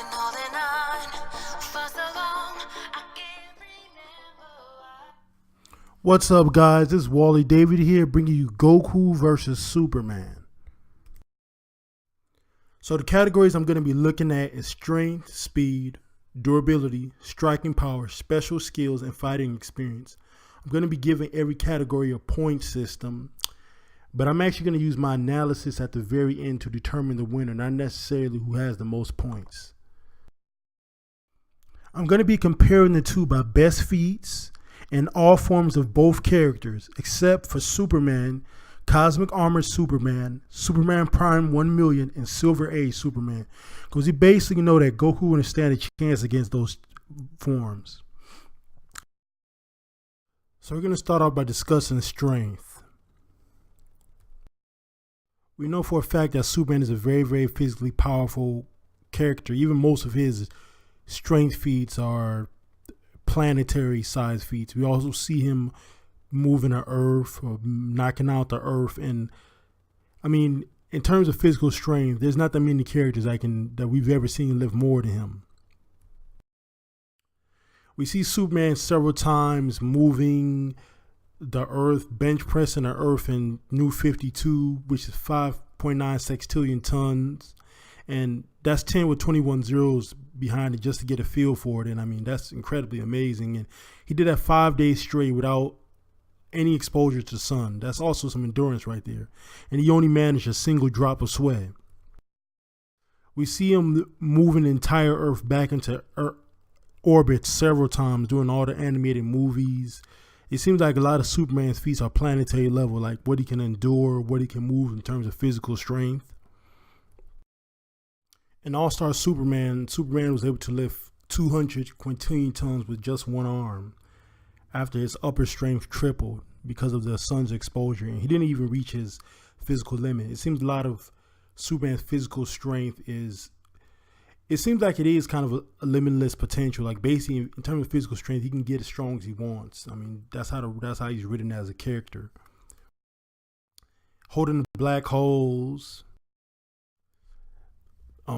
holding on for so long, I can't remember why. What's up, guys? This is Wally David here, bringing you Goku versus Superman. So the categories I'm going to be looking at is strength, speed, durability, striking power, special skills, and fighting experience. I'm going to be giving every category a point system, but I'm actually going to use my analysis at the very end to determine the winner, not necessarily who has the most points. I'm going to be comparing the two by best feats and all forms of both characters, except for Superman, Cosmic Armor Superman, Superman Prime 1 million, and Silver Age Superman. Because you basically know that Goku wouldn't stand a chance against those forms. So we're going to start off by discussing strength. We know for a fact that Superman is a very, very physically powerful character. Even most of his strength feats are planetary size feats. We also see him moving the earth or knocking out the earth. And I mean, in terms of physical strength, there's not that many characters that we've ever seen live more than him. We see Superman several times moving the earth, bench pressing the earth in New 52, which is 5.9 sextillion tons. And that's 10 with 21 zeros behind it just to get a feel for it. And I mean, that's incredibly amazing. And he did that 5 days straight without any exposure to the sun. That's also some endurance right there. And he only managed a single drop of sweat. We see him moving the entire earth back into orbit several times, doing all the animated movies. It seems like a lot of Superman's feats are planetary level, like what he can endure, what he can move in terms of physical strength. In All-Star Superman was able to lift 200 quintillion tons with just one arm after his upper strength tripled because of the sun's exposure, and he didn't even reach his physical limit. It seems a lot of Superman's physical strength it seems like it is kind of a limitless potential. Like basically in terms of physical strength, he can get as strong as he wants. I mean, that's how he's written as a character. Holding the black holes,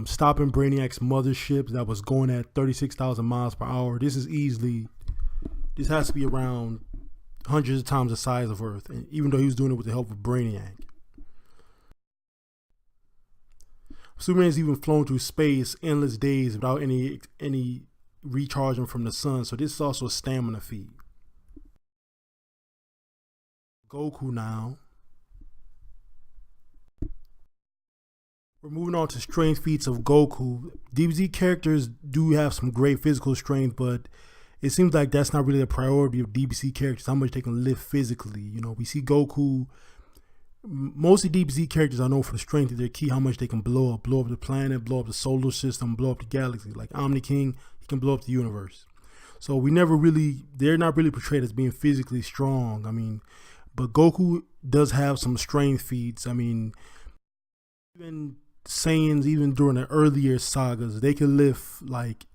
stopping Brainiac's mothership that was going at 36,000 miles per hour. This has to be around hundreds of times the size of Earth, and even though he was doing it with the help of Brainiac. Superman's even flown through space endless days without any recharging from the sun, so this is also a stamina feat. Goku now. We're moving on to strength feats of Goku. DBZ characters do have some great physical strength, but it seems like that's not really the priority of DBZ characters, how much they can lift physically. You know, we see Goku, mostly DBZ characters are known for the strength of their ki, how much they can blow up the planet, blow up the solar system, blow up the galaxy. Like Omni King, he can blow up the universe. So they're not really portrayed as being physically strong. I mean, but Goku does have some strength feats. I mean, even Saiyans, even during the earlier sagas, they can lift like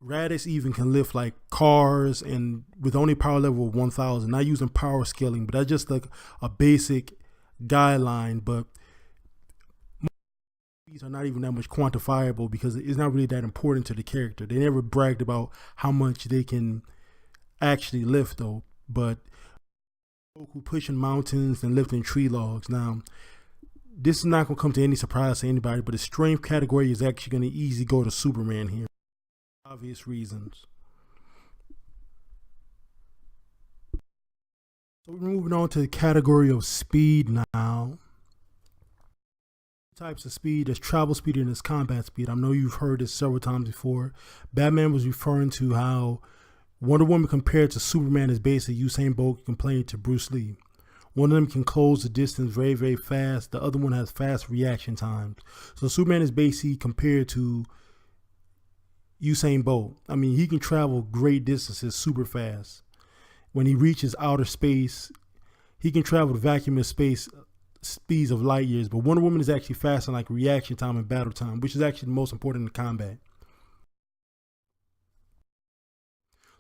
Raditz even can lift like cars, and with only power level of 1000, not using power scaling, but that's just like a basic guideline. But these are not even that much quantifiable because it's not really that important to the character. They never bragged about how much they can actually lift though. But Goku pushing mountains and lifting tree logs. Now, this is not going to come to any surprise to anybody, but the strength category is actually going to easily go to Superman here. Obvious reasons. So we're moving on to the category of speed now. Types of speed: there's travel speed and there's combat speed. I know you've heard this several times before. Batman was referring to how Wonder Woman compared to Superman is basically Usain Bolt compared to Bruce Lee. One of them can close the distance very, very fast. The other one has fast reaction times. So Superman is basically compared to Usain Bolt. I mean, he can travel great distances super fast. When he reaches outer space, he can travel the vacuum of space speeds of light years. But Wonder Woman is actually faster in like reaction time and battle time, which is actually the most important in combat.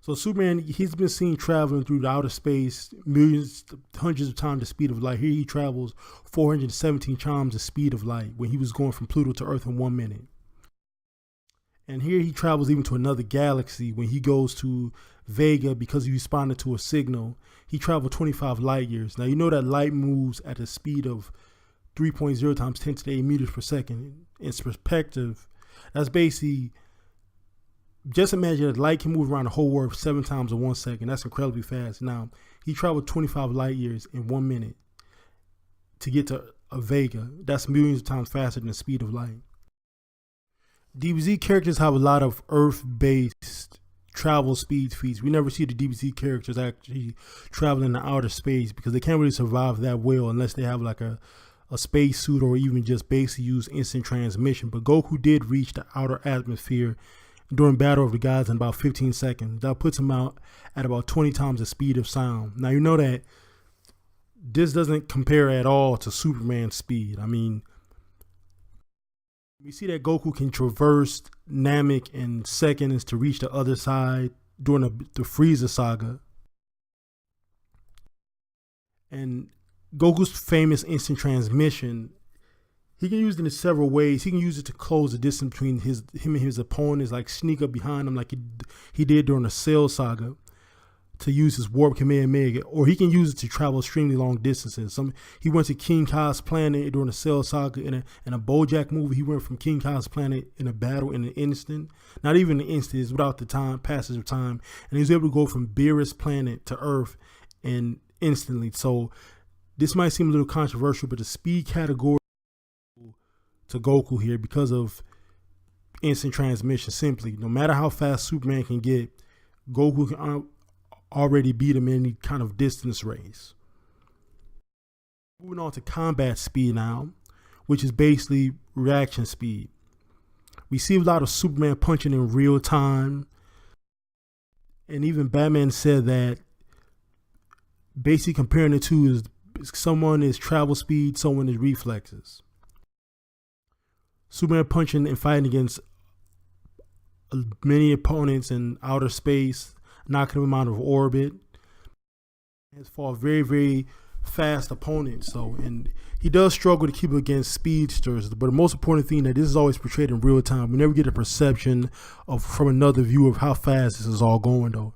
So Superman, he's been seen traveling through the outer space millions, hundreds of times the speed of light. Here he travels 417 times the speed of light when he was going from Pluto to Earth in 1 minute. And here he travels even to another galaxy when he goes to Vega because he responded to a signal. He traveled 25 light years. Now, you know that light moves at the speed of 3.0 times 10 to the 8 meters per second. In perspective, that's basically, just imagine that light can move around the whole world 7 times in 1 second. That's incredibly fast. Now, he traveled 25 light years in 1 minute to get to a Vega. That's millions of times faster than the speed of light. DBZ characters have a lot of Earth-based travel speed feats. We never see the DBZ characters actually traveling in outer space because they can't really survive that well unless they have like a space suit or even just basically use instant transmission. But Goku did reach the outer atmosphere during Battle of the Gods in about 15 seconds. That puts him out at about 20 times the speed of sound. Now, you know that this doesn't compare at all to Superman's speed. I mean, we see that Goku can traverse Namek in seconds to reach the other side during the Frieza saga. And Goku's famous instant transmission, he can use it in several ways. He can use it to close the distance between him and his opponents, like sneak up behind him like he did during the Cell saga, to use his warp Kamehameha, or he can use it to travel extremely long distances. He went to King Kai's planet during the Cell saga in a BoJack movie. He went from King Kai's planet in a battle in an instant, not even an instant, it's without the passage of time, and he was able to go from Beerus' planet to Earth and instantly. So this might seem a little controversial, but the speed category to Goku here because of instant transmission. Simply, no matter how fast Superman can get, Goku can already beat him in any kind of distance race. Moving on to combat speed now, which is basically reaction speed. We see a lot of Superman punching in real time, and even Batman said that basically comparing the two is someone is travel speed, someone is reflexes. Superman punching and fighting against many opponents in outer space, knocking them out of orbit. Has fought very, very fast opponents. So, and he does struggle to keep against speedsters. But the most important thing that this is always portrayed in real time. We never get a perception from another view of how fast this is all going, though.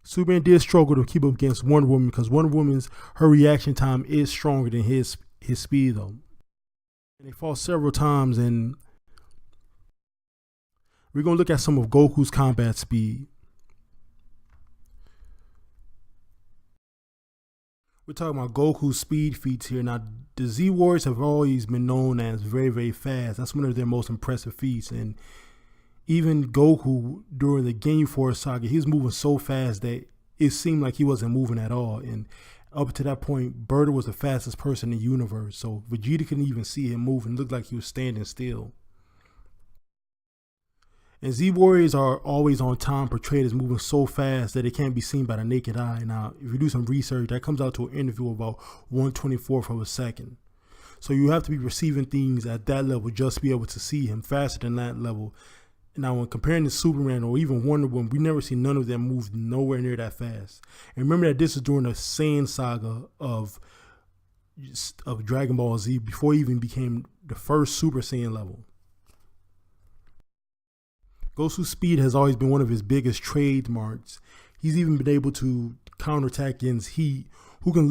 Superman did struggle to keep up against Wonder Woman because Wonder Woman's her reaction time is stronger than his speed, though. And they fought several times, and we're going to look at some of Goku's combat speed. We're talking about Goku's speed feats here. Now, the Z Warriors have always been known as very, very fast. That's one of their most impressive feats. And even Goku, during the Ginyu Force saga, he was moving so fast that it seemed like he wasn't moving at all. And up to that point, Berta was the fastest person in the universe. So Vegeta couldn't even see him moving. It looked like he was standing still. And Z Warriors are always on time, portrayed as moving so fast that it can't be seen by the naked eye. Now, if you do some research, that comes out to an interval of about 1/24th of a second. So you have to be receiving things at that level just to be able to see him faster than that level. Now, when comparing to Superman or even Wonder Woman, we never see none of them move nowhere near that fast. And remember that this is during the Saiyan saga of Dragon Ball Z, before he even became the first Super Saiyan level. Goku's speed has always been one of his biggest trademarks. He's even been able to counterattack against Hit, who can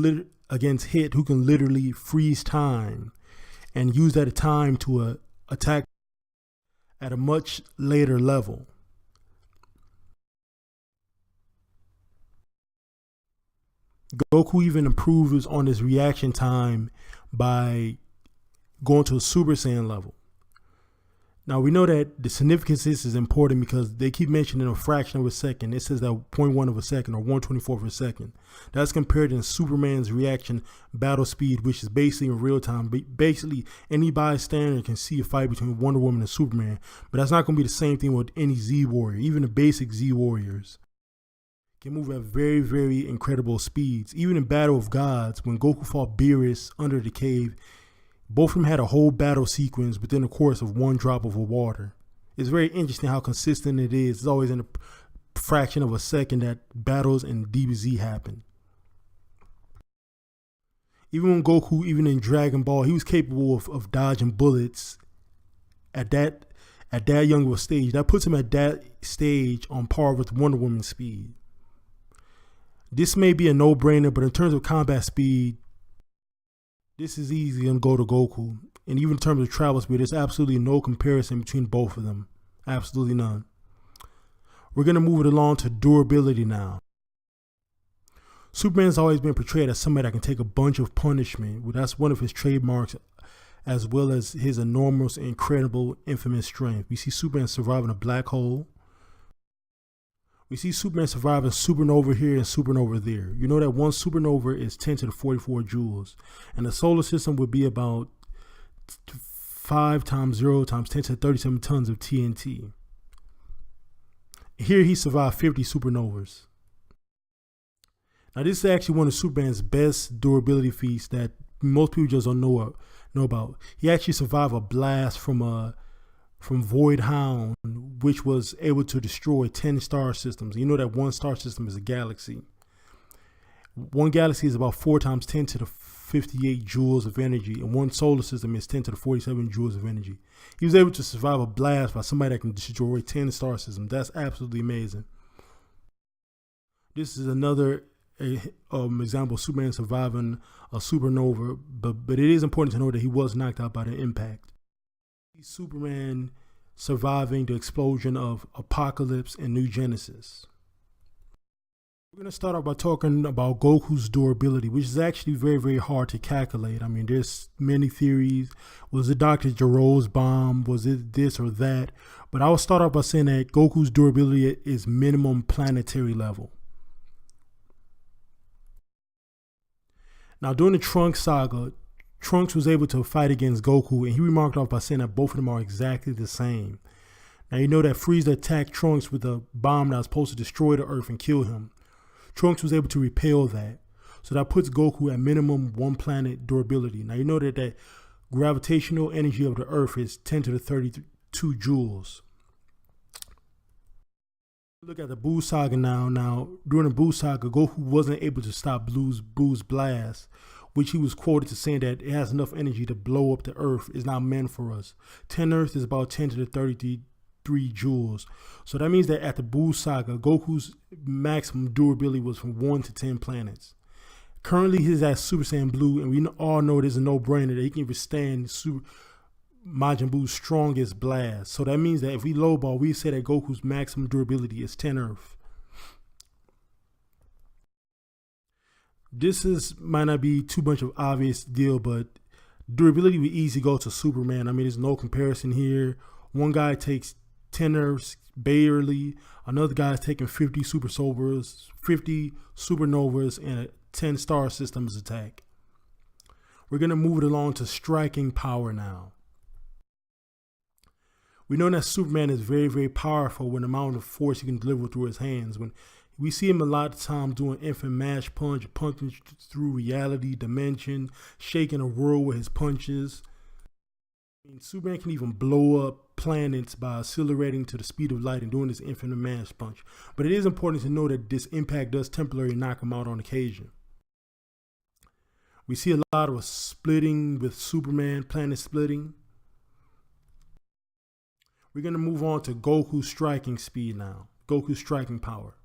literally freeze time and use that time to attack at a much later level. Goku even improves on his reaction time by going to a Super Saiyan level. Now, we know that the significance of this is important because they keep mentioning a fraction of a second. It says that 0.1 of a second or 1/24th of a second. That's compared to Superman's reaction battle speed, which is basically in real time. Basically, any bystander can see a fight between Wonder Woman and Superman. But that's not going to be the same thing with any Z Warrior. Even the basic Z Warriors can move at very, very incredible speeds. Even in Battle of Gods, when Goku fought Beerus under the cave, both of them had a whole battle sequence within the course of one drop of water. It's very interesting how consistent it is. It's always in a fraction of a second that battles in DBZ happen. Even when Goku, even in Dragon Ball, he was capable of dodging bullets at at that young of a stage. That puts him at that stage on par with Wonder Woman's speed. This may be a no-brainer, but in terms of combat speed, this is easy and go to Goku. And even in terms of travel speed, there's absolutely no comparison between both of them. Absolutely none. We're going to move it along to durability now. Superman's always been portrayed as somebody that can take a bunch of punishment. Well, that's one of his trademarks, as well as his enormous, incredible, infamous strength. We see Superman surviving a black hole. We see Superman surviving supernova here and supernova there. You know that one supernova is 10 to the 44 joules. And the solar system would be about 5 times 0 times 10 to the 37 tons of TNT. Here he survived 50 supernovas. Now this is actually one of Superman's best durability feats that most people just don't know about. He actually survived a blast from Void Hound, which was able to destroy 10 star systems. You know that one star system is a galaxy. One galaxy is about 4 times 10 to the 58 joules of energy, and one solar system is 10 to the 47 joules of energy. He was able to survive a blast by somebody that can destroy 10 star systems. That's absolutely amazing. This is another example of Superman surviving a supernova, but it is important to know that he was knocked out by the impact. Superman surviving the explosion of Apocalypse and New Genesis. We're going to start off by talking about Goku's durability, which is actually very, very hard to calculate. I mean, there's many theories. Was it Dr. Gero's bomb? Was it this or that? But I will start off by saying that Goku's durability is minimum planetary level. Now, during the Trunks saga, Trunks was able to fight against Goku, and he remarked off by saying that both of them are exactly the same. Now, you know that Frieza attacked Trunks with a bomb that was supposed to destroy the Earth and kill him. Trunks was able to repel that. So that puts Goku at minimum 1 planet durability. Now, you know that the gravitational energy of the Earth is 10 to the 32 joules. Look at the Buu saga now. Now, during the Buu saga, Goku wasn't able to stop Buu's blast, which he was quoted to saying that it has enough energy to blow up the Earth. It's not meant for us. 10 Earth is about 10 to the 33 joules. So that means that at the Buu saga, Goku's maximum durability was from 1 to 10 planets. Currently, he's at Super Saiyan Blue, and we all know it is a no-brainer that he can withstand Majin Buu's strongest blast. So that means that if we lowball, we say that Goku's maximum durability is 10 Earth. This might not be too much of obvious deal, but durability would easily go to Superman. I mean, there's no comparison here. One guy takes 10 Earths barely. Another guy is taking 50 supernovas and a 10 star systems attack. We're going to move it along to striking power now. We know that Superman is very, very powerful when the amount of force he can deliver through his hands. When we see him a lot of times doing infant mash punch, punching through reality, dimension, shaking a world with his punches. I mean, Superman can even blow up planets by accelerating to the speed of light and doing this infinite mash punch. But it is important to know that this impact does temporarily knock him out on occasion. We see a lot of splitting with Superman, planet splitting. We're going to move on to Goku's striking speed now. Goku's striking power.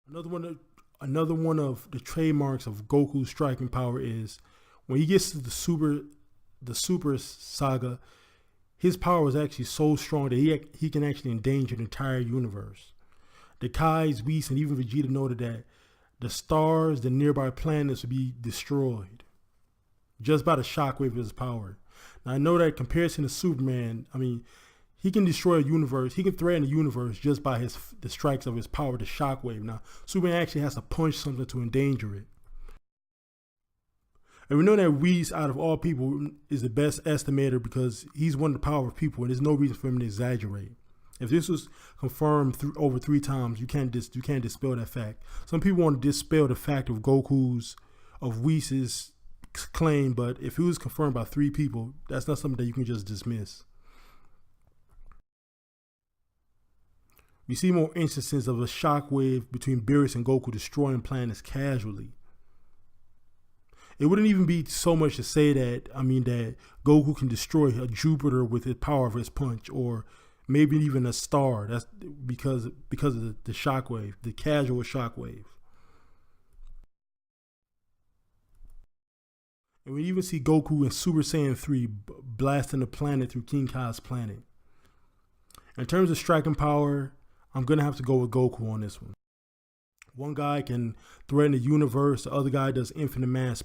Another one of the trademarks of Goku's striking power is when he gets to the Super saga, his power is actually so strong that he can actually endanger the entire universe. The Kai's, Whis, and even Vegeta noted that the stars, the nearby planets would be destroyed just by the shockwave of his power. Now, I know that in comparison to Superman, I mean, he can destroy a universe. He can threaten a universe just by the strikes of his power, the shockwave. Now, Superman actually has to punch something to endanger it. And we know that Whis, out of all people, is the best estimator because he's one of the powerful people, and there's no reason for him to exaggerate. If this was confirmed over 3 times, you can't dispel that fact. Some people want to dispel the fact of Whis' claim, but if it was confirmed by 3 people, that's not something that you can just dismiss. We see more instances of a shockwave between Beerus and Goku destroying planets casually. It wouldn't even be so much to say that, that Goku can destroy a Jupiter with the power of his punch, or maybe even a star. That's because of the shockwave, the casual shockwave. And we even see Goku in Super Saiyan 3 blasting the planet through King Kai's planet. In terms of striking power, I'm going to have to go with Goku on this one. One guy can threaten the universe, the other guy does infinite mass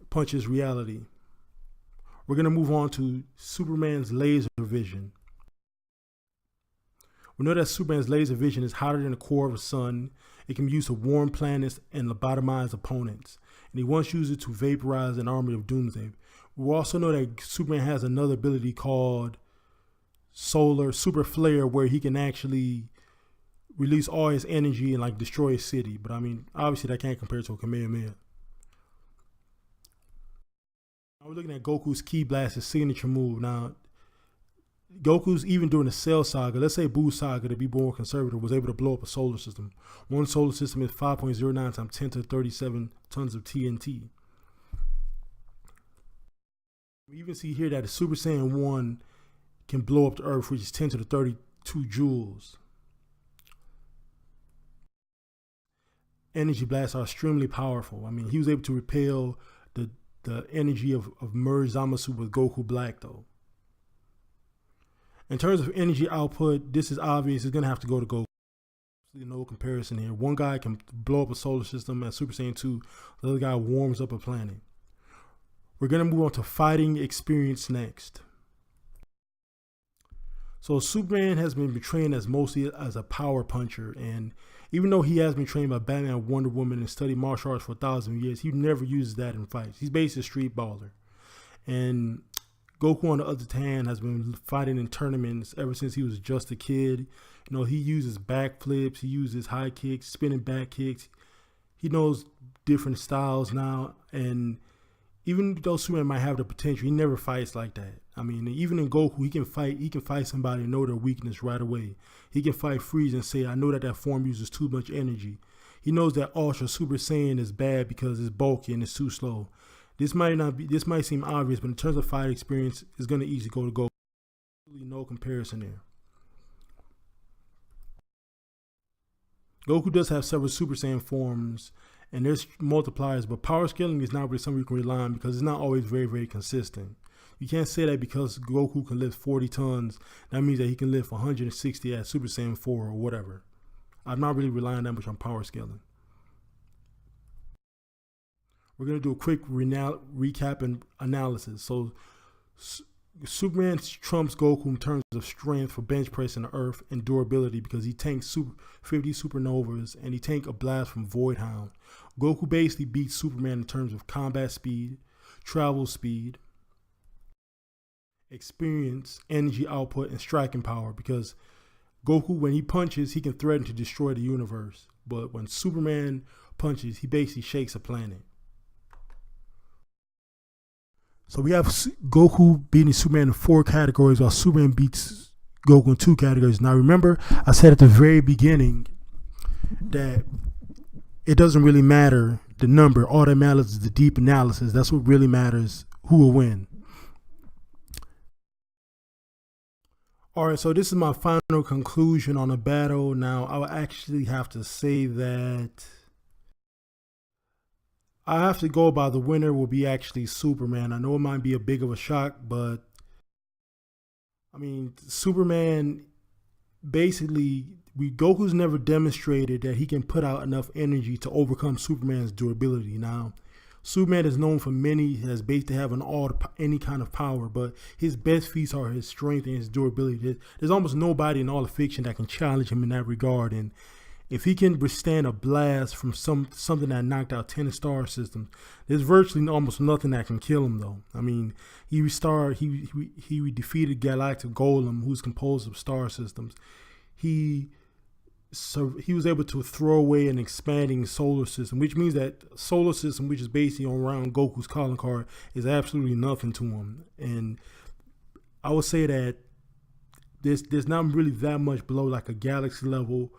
punches reality. We're going to move on to Superman's laser vision. We know that Superman's laser vision is hotter than the core of the sun. It can be used to warm planets and lobotomize opponents. And he once used it to vaporize an army of Doomsday. We also know that Superman has another ability called Solar Super Flare, where he can actually release all his energy and like destroy a city. But obviously that can't compare to a Kamehameha. Now we're looking at Goku's Ki Blast, his signature move. Now, Goku's, even during the Cell Saga, let's say Buu Saga, to be more conservative, was able to blow up a solar system. One solar system is 5.09 times 10 to 37 tons of TNT. We even see here that the Super Saiyan 1 can blow up the Earth, which is 10 to the 32 joules. Energy blasts are extremely powerful. He was able to repel the energy of merged Zamasu with Goku Black, though. In terms of energy output, this is obvious. It's going to have to go to Goku. No comparison here. One guy can blow up a solar system at Super Saiyan 2. The other guy warms up a planet. We're going to move on to fighting experience next. So Superman has been trained as mostly as a power puncher, and even though he has been trained by Batman, Wonder Woman, and studied martial arts for 1,000 years, he never uses that in fights. He's basically a street baller. And Goku, on the other hand, has been fighting in tournaments ever since he was just a kid. He uses backflips, he uses high kicks, spinning back kicks. He knows different styles now, and even though Superman might have the potential, he never fights like that. Even in Goku, he can fight somebody and know their weakness right away. He can fight Frieza and say, I know that form uses too much energy. He knows that Ultra Super Saiyan is bad because it's bulky and it's too slow. This might seem obvious, but in terms of fight experience, it's going to easily go to Goku. No comparison there. Goku does have several Super Saiyan forms, and there's multipliers, but power scaling is not really something you can rely on because it's not always very, very consistent. You can't say that because Goku can lift 40 tons, that means that he can lift 160 at Super Saiyan 4 or whatever. I'm not really relying that much on power scaling. We're going to do a quick recap and analysis. So Superman trumps Goku in terms of strength for bench press in the earth and durability because he tanks 50 supernovas and he tanks a blast from Voidhound. Goku basically beats Superman in terms of combat speed, travel speed, experience, energy output, and striking power because Goku, when he punches, he can threaten to destroy the universe. But when Superman punches, he basically shakes a planet. So we have Goku beating Superman in 4 categories while Superman beats Goku in 2 categories. Now remember, I said at the very beginning that it doesn't really matter the number. All that matters is the deep analysis. That's what really matters, who will win. All right, so this is my final conclusion on the battle. Now, I will actually have to say that I have to go by the winner will be actually Superman. I know it might be a big of a shock, but Superman basically, Goku's never demonstrated that he can put out enough energy to overcome Superman's durability. Now, Superman is known for has basically having any kind of power, but his best feats are his strength and his durability. There's almost nobody in all of fiction that can challenge him in that regard. And if he can withstand a blast from something that knocked out 10 star systems, there's virtually almost nothing that can kill him, though. He defeated Galactic Golem, who's composed of star systems. He was able to throw away an expanding solar system, which means that solar system, which is basically around Goku's calling card, is absolutely nothing to him. And I would say that there's not really that much below like a galaxy level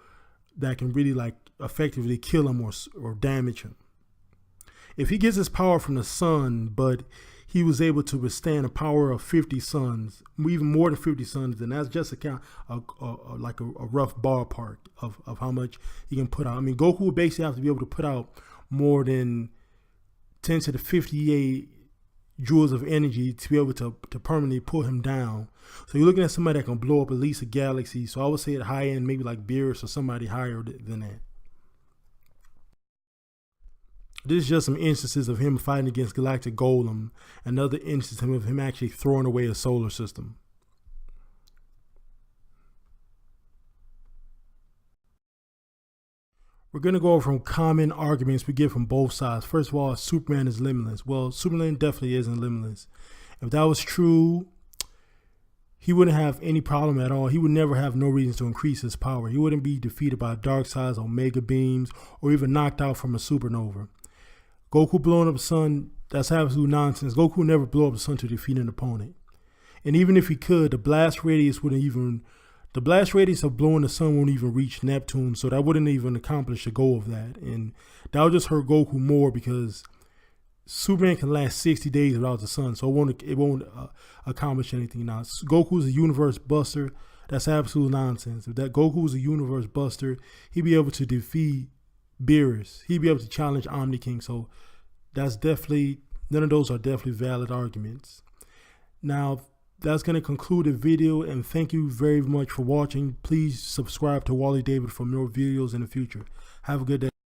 that can really like effectively kill him or damage him. If he gets his power from the sun, but he was able to withstand a power of 50 suns, even more than 50 suns, then that's just like a rough ballpark of how much he can put out. I mean, Goku would basically have to be able to put out more than 10 to the 58 joules of energy to be able to permanently pull him down. So you're looking at somebody that can blow up at least a galaxy. So I would say at high end, maybe like Beerus or somebody higher than that. This is just some instances of him fighting against Galactic Golem, another instance of him actually throwing away a solar system. We're going to go over some common arguments we get from both sides. First of all, Superman is limitless. Well, Superman definitely isn't limitless. If that was true, he wouldn't have any problem at all. He would never have no reason to increase his power. He wouldn't be defeated by Darkseid's Omega beams or even knocked out from a supernova. Goku blowing up the sun, that's absolute nonsense. Goku never blew up the sun to defeat an opponent. And even if he could, the blast radius of blowing the sun won't even reach Neptune, so that wouldn't even accomplish the goal of that. And that would just hurt Goku more because Superman can last 60 days without the sun, so it won't accomplish anything. Now, Goku's a universe buster. That's absolute nonsense. If that Goku was a universe buster, he'd be able to defeat Beerus. He'd be able to challenge Omni King. So that's definitely, none of those are definitely valid arguments. Now, that's going to conclude the video, and thank you very much for watching. Please subscribe to Wally David for more videos in the future. Have a good day.